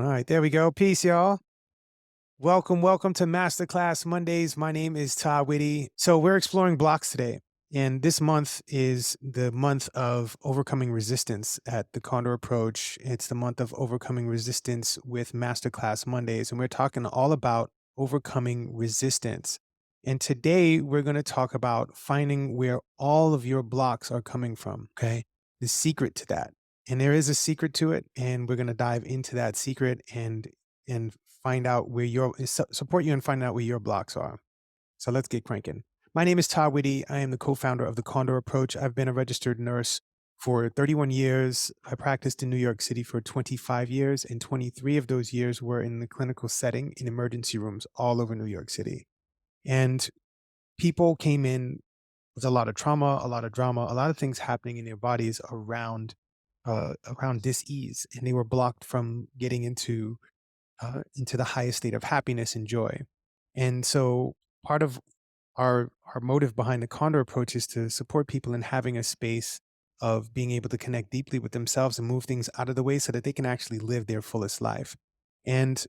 on. All right, there we go. Peace, y'all. Welcome to Masterclass Mondays. My name is Tah Whitty. So we're exploring blocks today. And this month is the month of overcoming resistance at the Condor Approach. It's the month of overcoming resistance with Masterclass Mondays. And we're talking all about overcoming resistance. And today we're going to talk about finding where all of your blocks are coming from. Okay. The secret to that. And there is a secret to it. And we're going to dive into that secret and find out where support you in finding out where your blocks are. So let's get cranking. My name is Tah Whitty. I am the co-founder of the Condor Approach. I've been a registered nurse for 31 years. I practiced in New York City for 25 years, and 23 of those years were in the clinical setting in emergency rooms all over New York City. And people came in with a lot of trauma, a lot of drama, a lot of things happening in their bodies around dis-ease, and they were blocked from getting into the highest state of happiness and joy. And so part of our motive behind the Condor Approach is to support people in having a space of being able to connect deeply with themselves and move things out of the way so that they can actually live their fullest life. And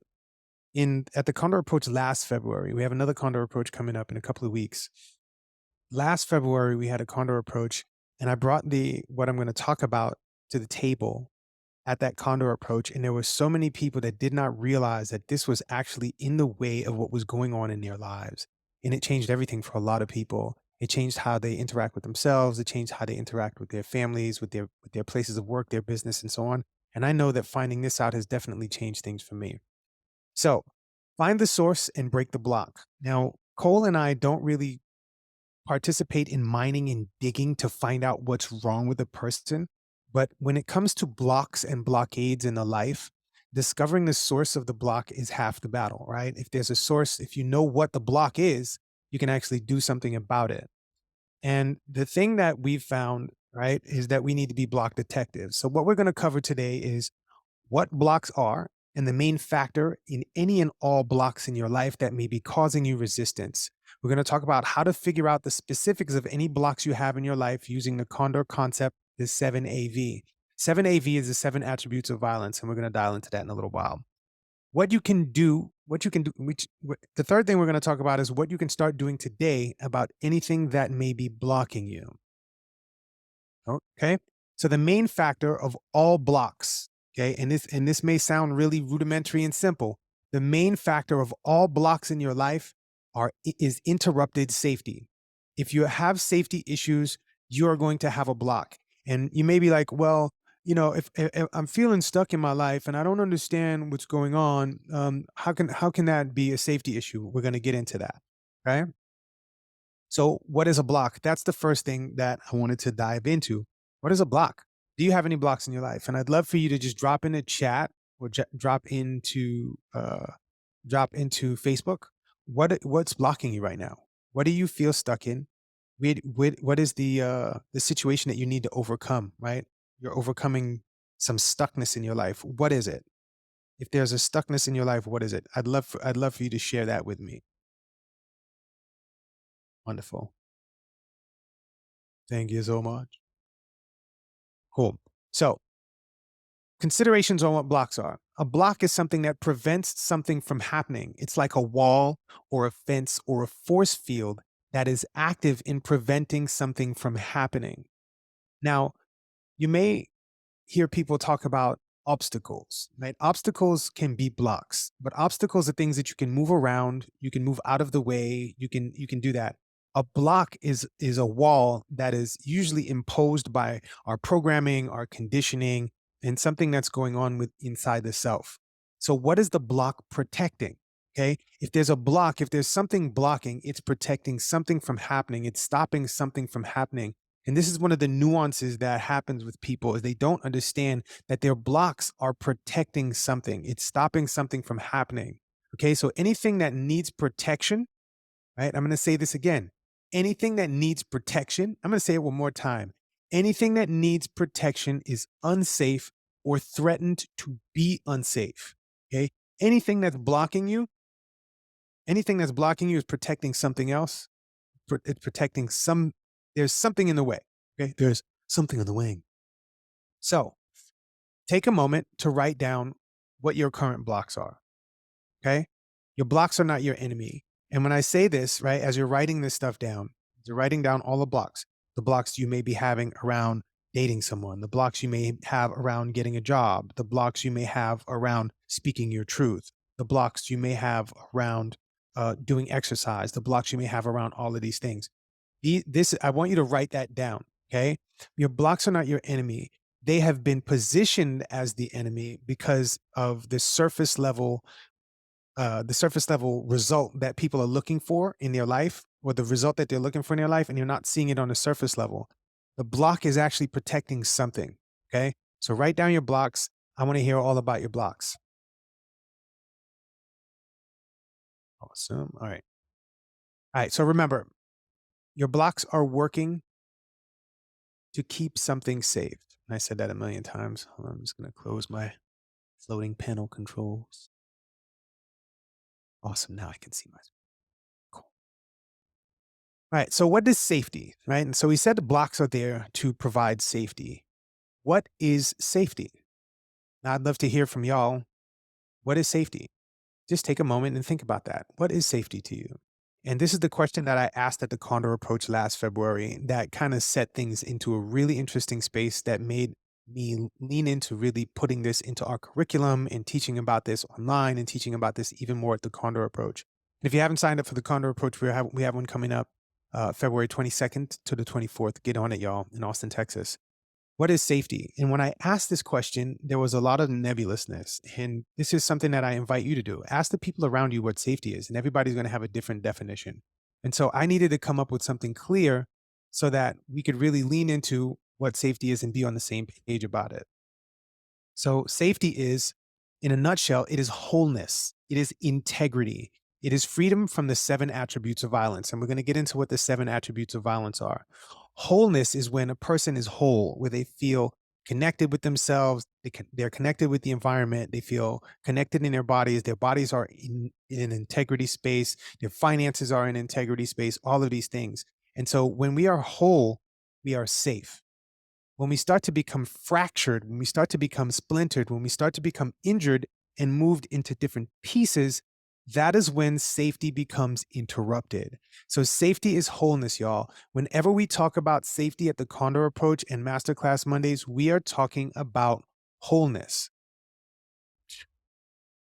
in at the Condor Approach last February, we have another Condor Approach coming up in a couple of weeks. Last February, we had a Condor Approach, and I brought what I'm going to talk about to the table at that Condor Approach, and there were so many people that did not realize that this was actually in the way of what was going on in their lives. And it changed everything for a lot of people. It changed how they interact with themselves. It changed how they interact with their families, with their places of work, their business, and so on. And I know that finding this out has definitely changed things for me. So find the source and break the block. Now, Cole and I don't really participate in mining and digging to find out what's wrong with a person. But when it comes to blocks and blockades in the life, discovering the source of the block is half the battle, right? If there's a source, if you know what the block is, you can actually do something about it. And the thing that we've found, right, is that we need to be block detectives. So what we're going to cover today is what blocks are and the main factor in any and all blocks in your life that may be causing you resistance. We're going to talk about how to figure out the specifics of any blocks you have in your life using the Condor concept, the 7AV. 7AV is the 7 attributes of violence, and we're going to dial into that in a little while. The third thing we're going to talk about is what you can start doing today about anything that may be blocking you. Okay. So the main factor of all blocks, okay, and this may sound really rudimentary and simple. The main factor of all blocks in your life is interrupted safety. If you have safety issues, you are going to have a block. And you may be like, well, if I'm feeling stuck in my life and I don't understand what's going on, how can that be a safety issue? We're going to get into that. Okay. So what is a block? That's the first thing that I wanted to dive into. What is a block? Do you have any blocks in your life? And I'd love for you to just drop in the chat or drop into Facebook. What's blocking you right now? What do you feel stuck in? What is the situation that you need to overcome, right? You're overcoming some stuckness in your life. What is it? If there's a stuckness in your life, what is it? I'd love for you to share that with me. Wonderful. Thank you so much. Cool. So, considerations on what blocks are. A block is something that prevents something from happening. It's like a wall or a fence or a force field that is active in preventing something from happening. Now, you may hear people talk about obstacles, right? Obstacles can be blocks, but obstacles are things that you can move around, you can move out of the way, you can do that. A block is a wall that is usually imposed by our programming, our conditioning, and something that's going on with inside the self. So what is the block protecting? Okay. If there's a block, if there's something blocking, it's protecting something from happening. It's stopping something from happening. And this is one of the nuances that happens with people is they don't understand that their blocks are protecting something. It's stopping something from happening. Okay. So anything that needs protection, right? I'm going to say this again. Anything that needs protection, I'm going to say it one more time. Anything that needs protection is unsafe or threatened to be unsafe. Okay. Anything that's blocking you, is protecting something else. It's protecting there's something in the way. Okay. There's something in the way. So take a moment to write down what your current blocks are. Okay. Your blocks are not your enemy. And when I say this, right, as you're writing this stuff down, you're writing down all the blocks you may be having around dating someone, the blocks you may have around getting a job, the blocks you may have around speaking your truth, the blocks you may have around doing exercise, the blocks you may have around all of these things. I want you to write that down. Okay. Your blocks are not your enemy. They have been positioned as the enemy because of the surface level result that people are looking for in their life, or the result that they're looking for in their life, and you're not seeing it on the surface level. The block is actually protecting something. Okay. So write down your blocks. I want to hear all about your blocks. Awesome. All right. All right. So remember, your blocks are working to keep something safe. And I said that a million times. Hold on, I'm just going to close my floating panel controls. Awesome. Now I can see my. Cool. All right. So what is safety? Right. And so we said the blocks are there to provide safety. What is safety? Now I'd love to hear from y'all. What is safety? Just take a moment and think about that. What is safety to you? And this is the question that I asked at the Condor Approach last February that kind of set things into a really interesting space that made me lean into really putting this into our curriculum and teaching about this online and teaching about this even more at the Condor Approach. And if you haven't signed up for the Condor Approach, we have one coming up February 22nd to the 24th. Get on it, y'all, in Austin, Texas. What is safety? And when I asked this question, there was a lot of nebulousness. And this is something that I invite you to do. Ask the people around you what safety is, and everybody's going to have a different definition. And so I needed to come up with something clear so that we could really lean into what safety is and be on the same page about it. So, safety is, in a nutshell, it is wholeness, it is integrity, it is freedom from the seven attributes of violence. And we're going to get into what the seven attributes of violence are. Wholeness is when a person is whole, where they feel connected with themselves, they're connected with the environment, they feel connected in their bodies are in an integrity space, their finances are in integrity space, all of these things. And so when we are whole, we are safe. When we start to become fractured, when we start to become splintered, when we start to become injured and moved into different pieces, that is when safety becomes interrupted. So safety is wholeness, y'all. Whenever we talk about safety at the Condor Approach and Masterclass Mondays, we are talking about wholeness.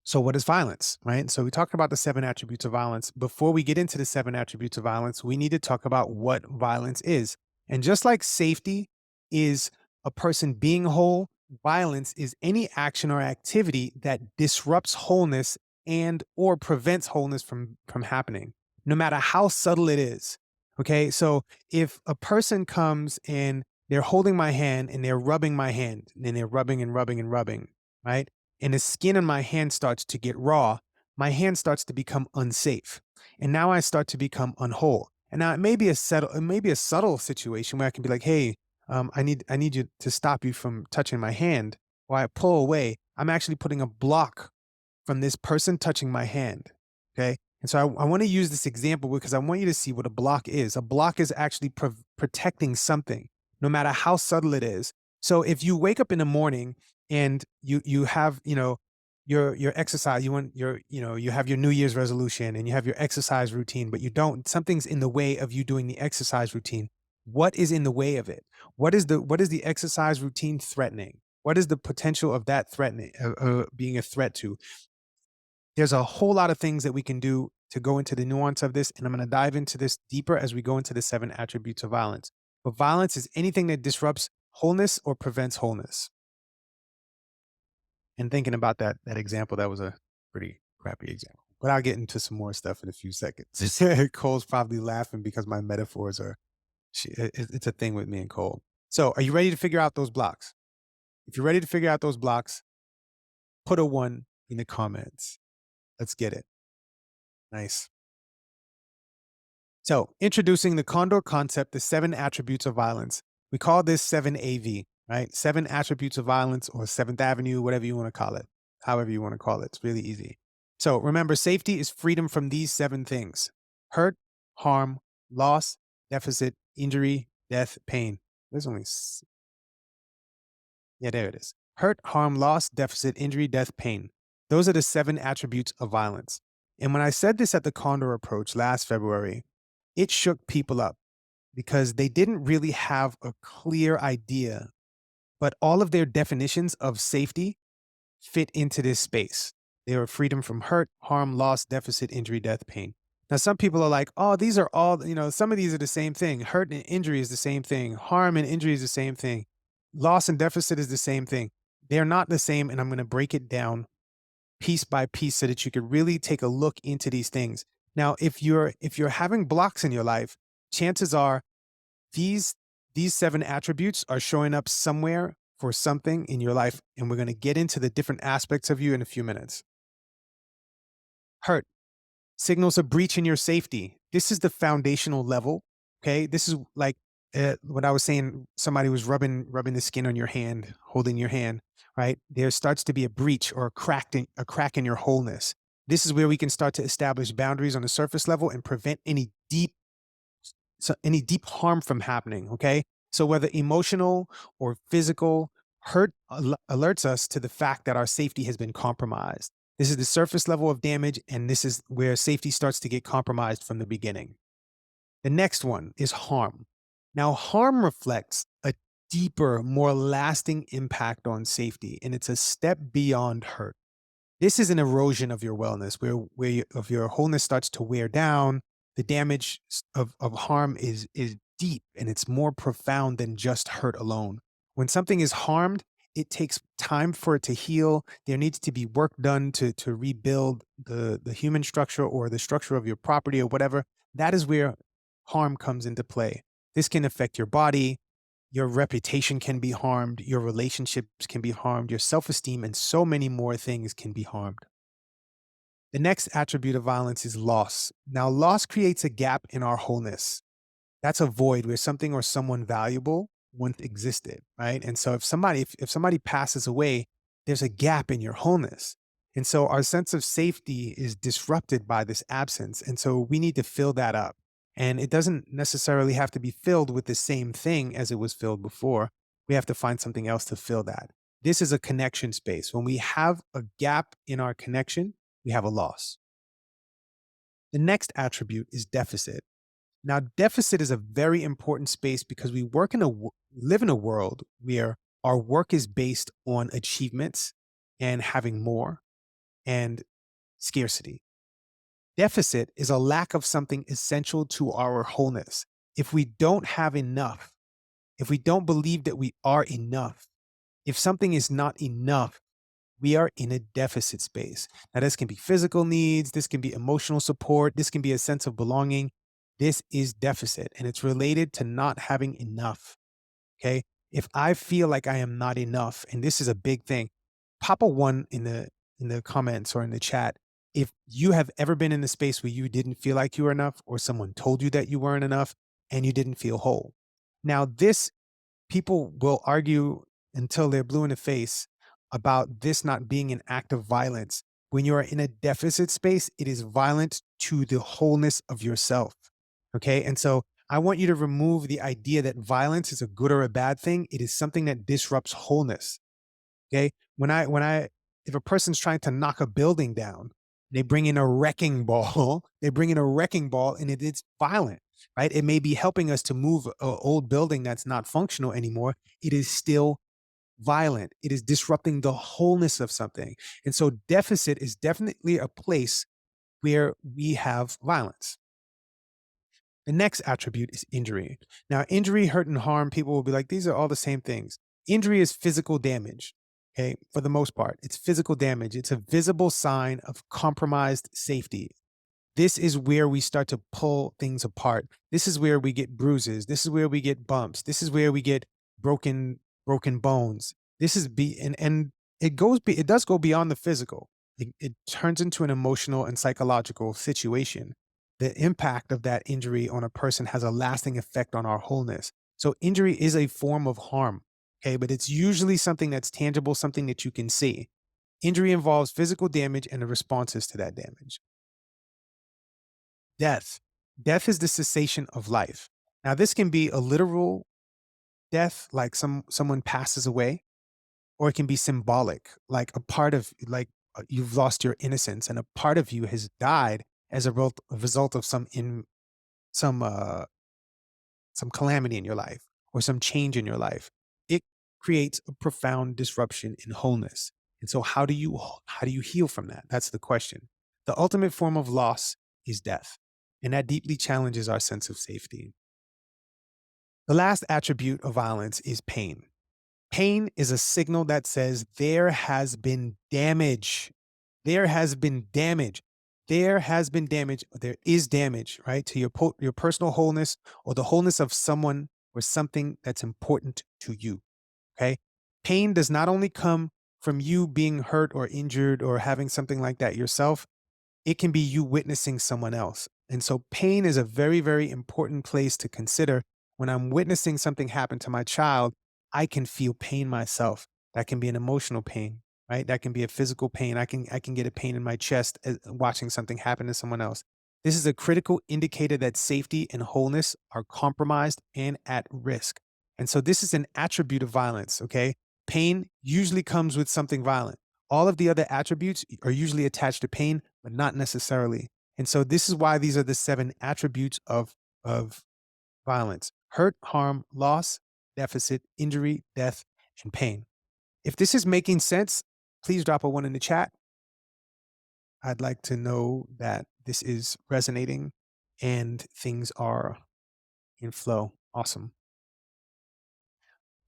So what is violence, right? So we talked about the seven attributes of violence. Before we get into the seven attributes of violence, we need to talk about what violence is. And just like safety is a person being whole, violence is any action or activity that disrupts wholeness and or prevents wholeness from happening, no matter how subtle it is. Okay? So if a person comes and they're holding my hand and they're rubbing my hand and they're rubbing and rubbing and rubbing, right? And the skin on my hand starts to get raw, my hand starts to become unsafe. And now I start to become unwhole. And now it may be a subtle situation where I can be like, hey, I need you to stop you from touching my hand. Or I pull away. I'm actually putting a block from this person touching my hand. Okay. And so I want to use this example because I want you to see what a block is. A block is actually protecting something, no matter how subtle it is. So if you wake up in the morning and you have, your exercise, you have your New Year's resolution and you have your exercise routine, but you don't, something's in the way of you doing the exercise routine. What is in the way of it? What is the exercise routine threatening? What is the potential of that threatening, being a threat to? There's a whole lot of things that we can do to go into the nuance of this, and I'm going to dive into this deeper as we go into the seven attributes of violence. But violence is anything that disrupts wholeness or prevents wholeness. And thinking about that example, that was a pretty crappy example. But I'll get into some more stuff in a few seconds. Cole's probably laughing because my metaphors are, it's a thing with me and Cole. So are you ready to figure out those blocks? If you're ready to figure out those blocks, put a one in the comments. Let's get it. Nice. So, introducing the Condor concept, the seven attributes of violence. We call this 7AV, right? Seven attributes of violence or Seventh Avenue, whatever you want to call it, however you want to call it. It's really easy. So, remember, safety is freedom from these seven things: hurt, harm, loss, deficit, injury, death, pain. There's only, yeah, there it is. Hurt, harm, loss, deficit, injury, death, pain. Those are the 7 attributes of violence. And when I said this at the Condor Approach last February, it shook people up because they didn't really have a clear idea, but all of their definitions of safety fit into this space. They were freedom from hurt, harm, loss, deficit, injury, death, pain. Now, some people are like, oh, these are all, some of these are the same thing. Hurt and injury is the same thing. Harm and injury is the same thing. Loss and deficit is the same thing. They're not the same. And I'm going to break it down piece by piece so that you could really take a look into these things. Now, if you're having blocks in your life, chances are these these 7 attributes are showing up somewhere for something in your life, and we're going to get into the different aspects of you in a few minutes. Hurt signals a breach in your safety. This is the foundational level. Okay, this is like what I was saying. Somebody was rubbing the skin on your hand, holding your hand. Right there starts to be a breach or a crack in your wholeness. This is where we can start to establish boundaries on the surface level and prevent any deep harm from happening. Okay, so whether emotional or physical hurt alerts us to the fact that our safety has been compromised. This is the surface level of damage, and this is where safety starts to get compromised from the beginning. The next one is harm. Now, harm reflects a deeper, more lasting impact on safety, and it's a step beyond hurt. This is an erosion of your wellness of your wholeness starts to wear down. The damage of harm is deep, and it's more profound than just hurt alone. When something is harmed, it takes time for it to heal. There needs to be work done to rebuild the human structure or the structure of your property or whatever. That is where harm comes into play. This can affect your body, your reputation can be harmed, your relationships can be harmed, your self esteem, and so many more things can be harmed. The next attribute of violence is loss. Now, loss creates a gap in our wholeness. That's a void where something or someone valuable once existed, right? And so if somebody passes away, there's a gap in your wholeness. And so our sense of safety is disrupted by this absence. And so we need to fill that up. And it doesn't necessarily have to be filled with the same thing as it was filled before. We have to find something else to fill that. This is a connection space. When we have a gap in our connection, we have a loss. The next attribute is deficit. Now, deficit is a very important space because we live in a world where our work is based on achievements and having more and scarcity. Deficit is a lack of something essential to our wholeness. If we don't have enough, if we don't believe that we are enough, if something is not enough, we are in a deficit space. Now, this can be physical needs, this can be emotional support, this can be a sense of belonging. This is deficit, and it's related to not having enough. Okay. If I feel like I am not enough, and this is a big thing, pop a one in the comments or in the chat. If you have ever been in a space where you didn't feel like you were enough, or someone told you that you weren't enough and you didn't feel whole. Now, this people will argue until they're blue in the face about this not being an act of violence. When you are in a deficit space, it is violent to the wholeness of yourself. Okay. And so I want you to remove the idea that violence is a good or a bad thing. It is something that disrupts wholeness. Okay. If a person's trying to knock a building down, they bring in a wrecking ball, and it's violent, right? It may be helping us to move an old building that's not functional anymore. It is still violent. It is disrupting the wholeness of something. And so deficit is definitely a place where we have violence. The next attribute is injury. Now, injury, hurt, and harm, people will be like, these are all the same things. Injury is physical damage. Okay. For the most part, it's physical damage. It's a visible sign of compromised safety. This is where we start to pull things apart. This is where we get bruises. This is where we get bumps. This is where we get broken bones. This is and it does go beyond the physical. It turns into an emotional and psychological situation. The impact of that injury on a person has a lasting effect on our wholeness. So injury is a form of harm. Okay, but it's usually something that's tangible, something that you can see. Injury involves physical damage and the responses to that damage. Death. Death is the cessation of life. Now, this can be a literal death, like someone passes away, or it can be symbolic, like a part of like you've lost your innocence, and a part of you has died as a result of some some calamity in your life or some change in your life. It creates a profound disruption in wholeness. And so how do you heal from that? That's the question. The ultimate form of loss is death, and that deeply challenges our sense of safety. The last attribute of violence is pain. Pain is a signal that says there has been damage. There has been damage. There has been damage. There is damage, right, to your personal wholeness or the wholeness of someone or something that's important to you. Okay. Pain does not only come from you being hurt or injured or having something like that yourself, it can be you witnessing someone else. And so pain is a very, very important place to consider. When I'm witnessing something happen to my child, I can feel pain myself. That can be an emotional pain, right? That can be a physical pain. I can get a pain in my chest watching something happen to someone else. This is a critical indicator that safety and wholeness are compromised and at risk. And so this is an attribute of violence, okay? Pain usually comes with something violent. All of the other attributes are usually attached to pain, but not necessarily. And so this is why these are the seven attributes of violence: hurt, harm, loss, deficit, injury, death, and pain. If this is making sense, please drop a one in the chat. I'd like to know that this is resonating and things are in flow. Awesome.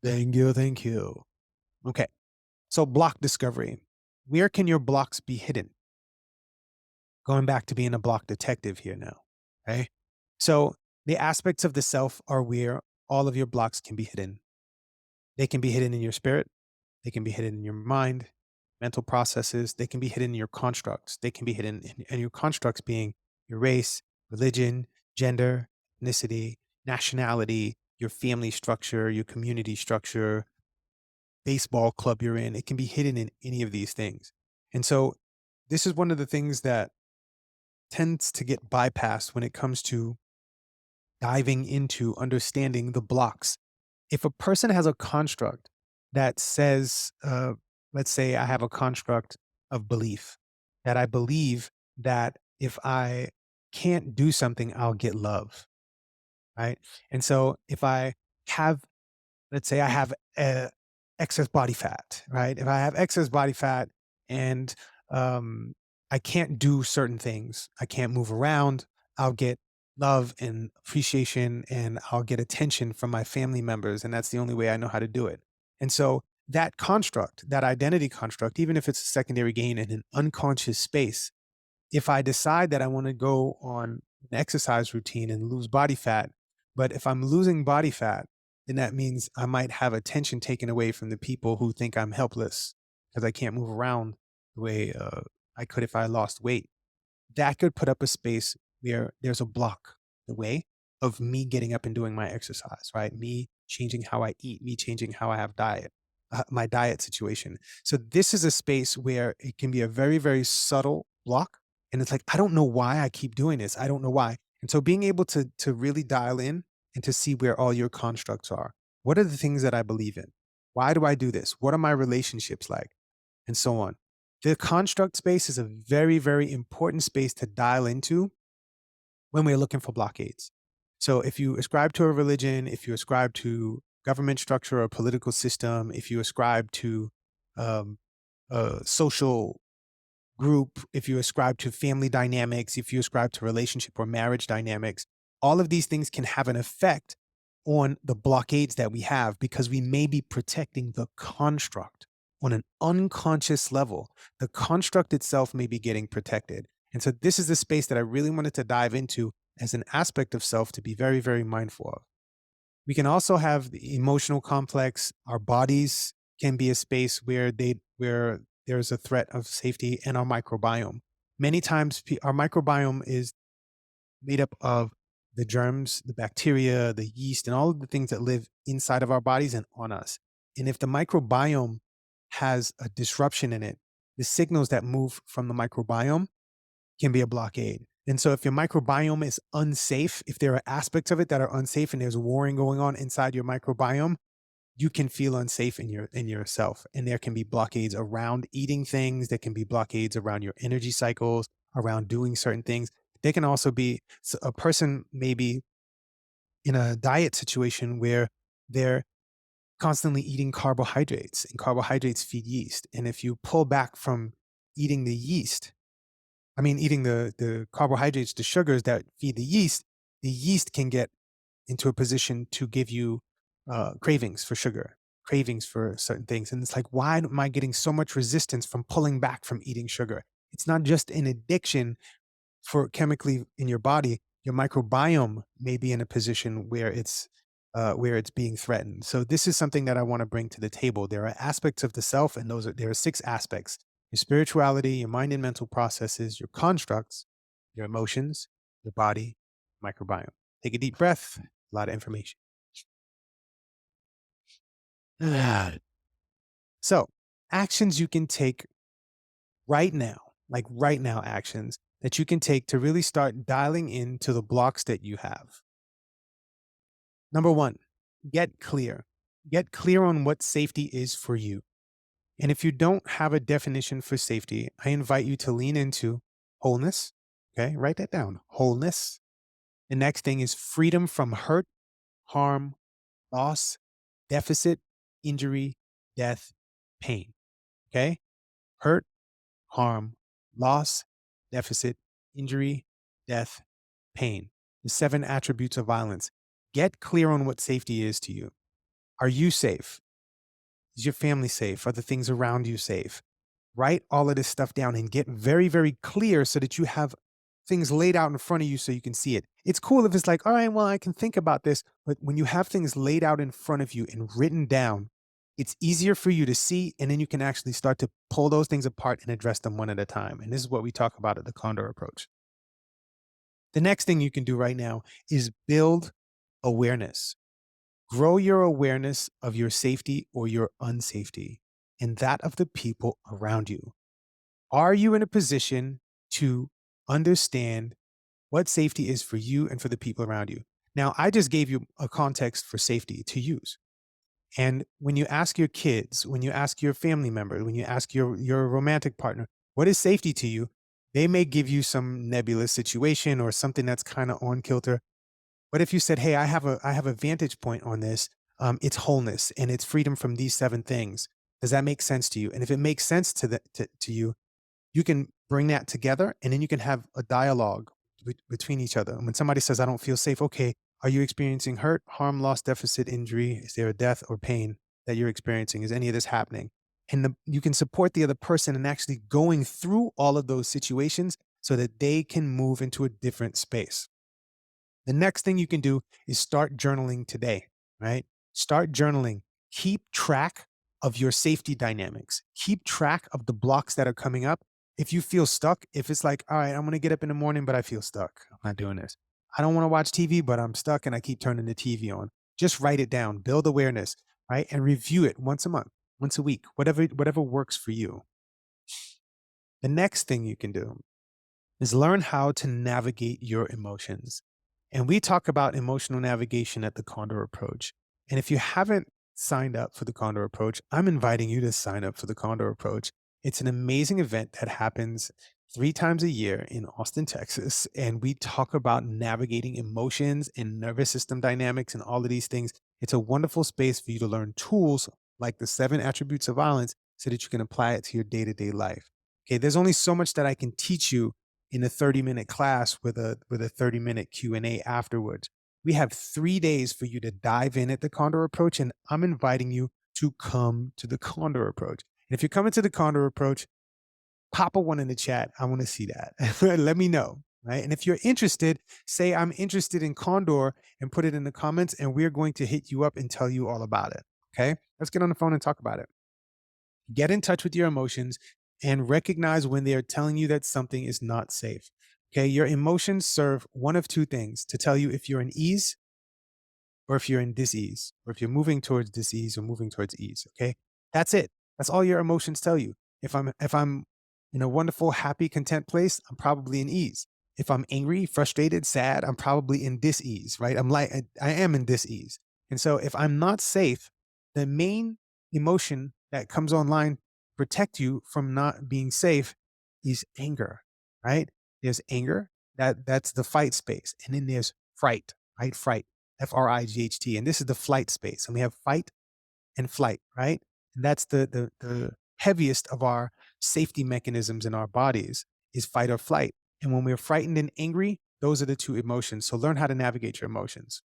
Thank you. Thank you. Okay. So, block discovery. Where can your blocks be hidden? Going back to being a block detective here now. Okay. So the aspects of the self are where all of your blocks can be hidden. They can be hidden in your spirit. They can be hidden in your mind, mental processes. They can be hidden in your constructs. They can be hidden in your constructs being your race, religion, gender, ethnicity, nationality, your family structure, your community structure, baseball club you're in. It can be hidden in any of these things. And so this is one of the things that tends to get bypassed when it comes to diving into understanding the blocks. If a person has a construct that says, let's say I have a construct of belief, that I believe that if I can't do something, I'll get love, right? And so if I have, let's say I have excess body fat, right? If I have excess body fat and um, I can't do certain things, I can't move around, I'll get love and appreciation and I'll get attention from my family members. And that's the only way I know how to do it. And so that construct, that identity construct, even if it's a secondary gain in an unconscious space, if I decide that I want to go on an exercise routine and lose body fat, but if I'm losing body fat, then that means I might have attention taken away from the people who think I'm helpless because I can't move around the way I could if I lost weight. That could put up a space where there's a block in the way of me getting up and doing my exercise, right? Me changing how I eat, me changing how I have my diet situation. So this is a space where it can be a very, very subtle block. And it's like, I don't know why I keep doing this. I don't know why. And so being able to really dial in and to see where all your constructs are. What are the things that I believe in? Why do I do this? What are my relationships like? And so on. The construct space is a very, very important space to dial into when we're looking for blockades. So if you ascribe to a religion, if you ascribe to government structure or political system, if you ascribe to um, a social group, if you ascribe to family dynamics, if you ascribe to relationship or marriage dynamics, all of these things can have an effect on the blockades that we have because we may be protecting the construct on an unconscious level. The construct itself may be getting protected. And so this is the space that I really wanted to dive into as an aspect of self to be very, very mindful of. We can also have the emotional complex. Our bodies can be a space where there's a threat of safety, and our microbiome. Many times our microbiome is made up of the germs, the bacteria, the yeast, and all of the things that live inside of our bodies and on us. And if the microbiome has a disruption in it, the signals that move from the microbiome can be a blockade. And so if your microbiome is unsafe, if there are aspects of it that are unsafe and there's warring going on inside your microbiome, you can feel unsafe in yourself. And there can be blockades around eating things. There can be blockades around your energy cycles, around doing certain things. They can also be a person maybe in a diet situation where they're constantly eating carbohydrates, and carbohydrates feed yeast. And if you pull back from eating the yeast, I mean, eating the carbohydrates, the sugars that feed the yeast can get into a position to give you cravings for sugar, cravings for certain things. And it's like, why am I getting so much resistance from pulling back from eating sugar? It's not just an addiction for chemically in your body. Your microbiome may be in a position where it's being threatened. So this is something that I want to bring to the table. There are aspects of the self, and there are six aspects: your spirituality, your mind and mental processes, your constructs, your emotions, your body, microbiome. Take a deep breath. A lot of information. So, actions you can take right now, like right now, actions that you can take to really start dialing into the blocks that you have. Number one, get clear. Get clear on what safety is for you. And if you don't have a definition for safety, I invite you to lean into wholeness. Okay, write that down. Wholeness. The next thing is freedom from hurt, harm, loss, deficit, injury, death, pain. Okay, hurt, harm, loss, deficit, injury, death, pain. The seven attributes of violence. Get clear on what safety is to you. Are you safe? Is your family safe? Are the things around you safe? Write all of this stuff down and get very, very clear so that you have things laid out in front of you so you can see it. It's cool if it's like, all right, well, I can think about this. But when you have things laid out in front of you and written down, it's easier for you to see. And then you can actually start to pull those things apart and address them one at a time. And this is what we talk about at the Condor Approach. The next thing you can do right now is build awareness. Grow your awareness of your safety or your unsafety and that of the people around you. Are you in a position to understand what safety is for you and for the people around you? Now, I just gave you a context for safety to use. And when you ask your kids, when you ask your family member, when you ask your romantic partner, what is safety to you? They may give you some nebulous situation or something that's kind of on kilter. But if you said, "Hey, I have a vantage point on this. It's wholeness and it's freedom from these seven things." Does that make sense to you? And if it makes sense to you, you can bring that together, and then you can have a dialogue between each other. And when somebody says, "I don't feel safe," okay, are you experiencing hurt, harm, loss, deficit, injury? Is there a death or pain that you're experiencing? Is any of this happening? And you can support the other person in actually going through all of those situations so that they can move into a different space. The next thing you can do is start journaling today, right? Start journaling. Keep track of your safety dynamics. Keep track of the blocks that are coming up. If you feel stuck, if it's like, all right, I'm going to get up in the morning, but I feel stuck. I'm not doing this. I don't want to watch TV, but I'm stuck and I keep turning the TV on. Just write it down, build awareness, right? And review it once a month, once a week, whatever works for you. The next thing you can do is learn how to navigate your emotions. And we talk about emotional navigation at the Condor Approach. And if you haven't signed up for the Condor Approach, I'm inviting you to sign up for the Condor Approach. It's an amazing event that happens 3 times a year in Austin, Texas. And we talk about navigating emotions and nervous system dynamics and all of these things. It's a wonderful space for you to learn tools like the seven attributes of violence so that you can apply it to your day to day life. Okay, there's only so much that I can teach you in a 30-minute class with a 30-minute Q&A afterwards. We have 3 days for you to dive in at the Condor Approach, and I'm inviting you to come to the Condor Approach. And if you're coming to the Condor Approach, pop a one in the chat. I want to see that. Let me know, right? And if you're interested, say I'm interested in Condor and put it in the comments, and we're going to hit you up and tell you all about it. Okay? Let's get on the phone and talk about it. Get in touch with your emotions and recognize when they are telling you that something is not safe. Okay, your emotions serve one of two things: to tell you if you're in ease or if you're in dis-ease, or if you're moving towards dis-ease or moving towards ease. Okay, that's it. That's all your emotions tell you. If I'm in a wonderful, happy, content place, I'm probably in ease. If I'm angry, frustrated, sad, I'm probably in dis-ease, right? I am in dis-ease. And so if I'm not safe, The main emotion that comes online to protect you from not being safe is anger, right? There's anger, that's the fight space. And then there's fright, right? Fright, Fright. And this is the flight space. And we have fight and flight, right? And that's the heaviest of our safety mechanisms in our bodies is fight or flight. And when we're frightened and angry, those are the two emotions. So learn how to navigate your emotions.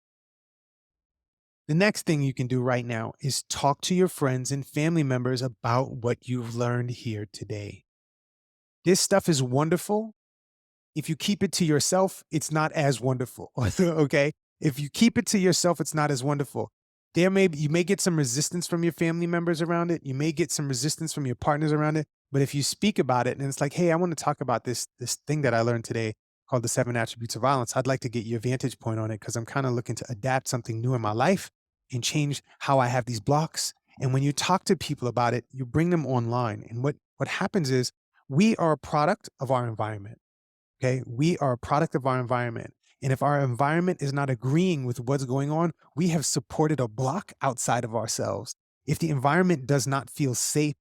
The next thing you can do right now is talk to your friends and family members about what you've learned here today. This stuff is wonderful. If you keep it to yourself, it's not as wonderful. Okay. If you keep it to yourself, it's not as wonderful. You may get some resistance from your family members around it. You may get some resistance from your partners around it. But if you speak about it and it's like, hey, I want to talk about this thing that I learned today called the 7 attributes of violence. I'd like to get your vantage point on it because I'm kind of looking to adapt something new in my life and change how I have these blocks. And when you talk to people about it, you bring them online. And what happens is we are a product of our environment. Okay. We are a product of our environment. And if our environment is not agreeing with what's going on, we have supported a block outside of ourselves. If the environment does not feel safe,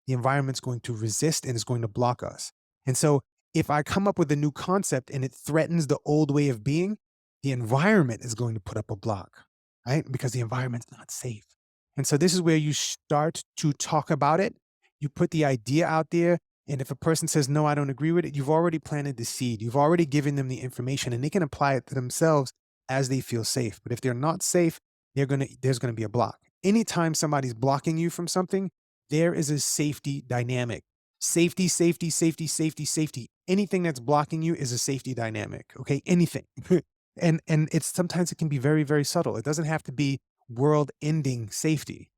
the environment's going to resist and is going to block us. And so if I come up with a new concept and it threatens the old way of being, the environment is going to put up a block, right? Because the environment's not safe. And so this is where you start to talk about it. You put the idea out there. And if a person says, no, I don't agree with it, you've already planted the seed. You've already given them the information and they can apply it to themselves as they feel safe. But if they're not safe, there's going to be a block. Anytime somebody's blocking you from something, there is a safety dynamic. Safety, safety, safety, safety, safety. Anything that's blocking you is a safety dynamic. Okay. Anything. And it's sometimes it can be very, very subtle. It doesn't have to be world ending safety.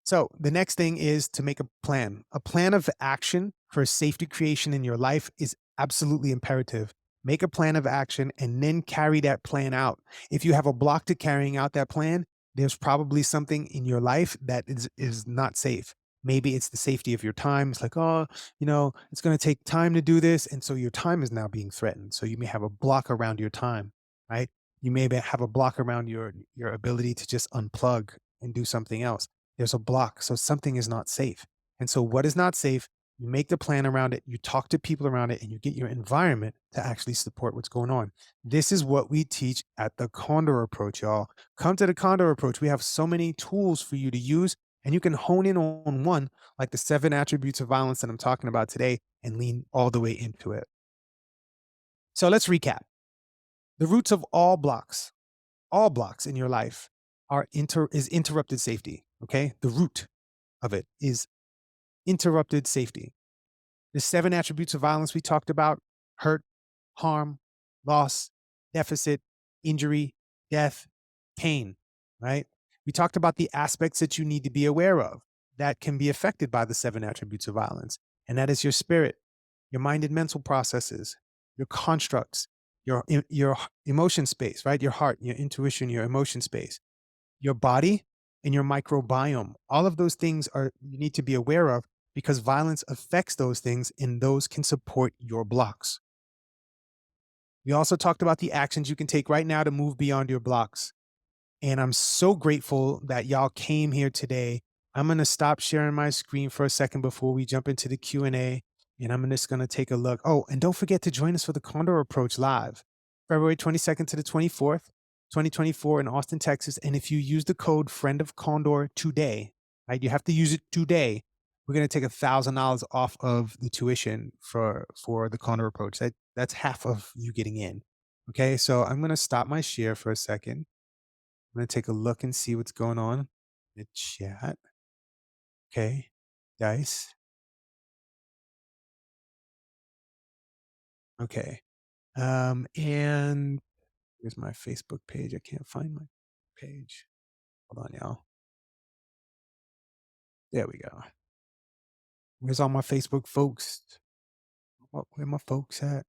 So the next thing is to make a plan. A plan of action for safety creation in your life is absolutely imperative. Make a plan of action and then carry that plan out. If you have a block to carrying out that plan, there's probably something in your life that is not safe. Maybe it's the safety of your time. It's like, oh, it's going to take time to do this. And so your time is now being threatened. So you may have a block around your time, right? You may have a block around your ability to just unplug and do something else. There's a block. So something is not safe. And so what is not safe, you make the plan around it, you talk to people around it, and you get your environment to actually support what's going on. This is what we teach at the Condor Approach, y'all. Come to the Condor Approach. We have so many tools for you to use, and you can hone in on one, like the 7 attributes of violence that I'm talking about today, and lean all the way into it. So let's recap. The roots of all blocks in your life is interrupted safety. Okay. The root of it is interrupted safety. The 7 attributes of violence we talked about: hurt, harm, loss, deficit, injury, death, pain, right? We talked about the aspects that you need to be aware of that can be affected by the 7 attributes of violence. And that is your spirit, your mind and mental processes, your constructs, your emotion space, right? Your heart, your intuition, your emotion space, your body, and your microbiome. All of those things you need to be aware of because violence affects those things and those can support your blocks. We also talked about the actions you can take right now to move beyond your blocks. And I'm so grateful that y'all came here today. I'm going to stop sharing my screen for a second before we jump into the Q&A. And I'm just going to take a look. Oh, and don't forget to join us for the Condor Approach Live, February 22nd to the 24th, 2024 in Austin, Texas. And if you use the code Friend of Condor today, right, you have to use it today. We're going to take $1,000 off of the tuition for the Condor Approach. That's half of you getting in. Okay, so I'm going to stop my share for a second. I'm going to take a look and see what's going on in the chat. Okay, dice. Okay. And here's my Facebook page. I can't find my page. Hold on, y'all. There we go. Where's all my Facebook folks? Where my folks at?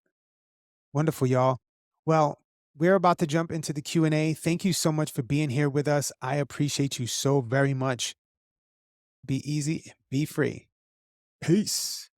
Wonderful, y'all. Well, we're about to jump into the Q&A. Thank you so much for being here with us. I appreciate you so very much. Be easy, be free. Peace.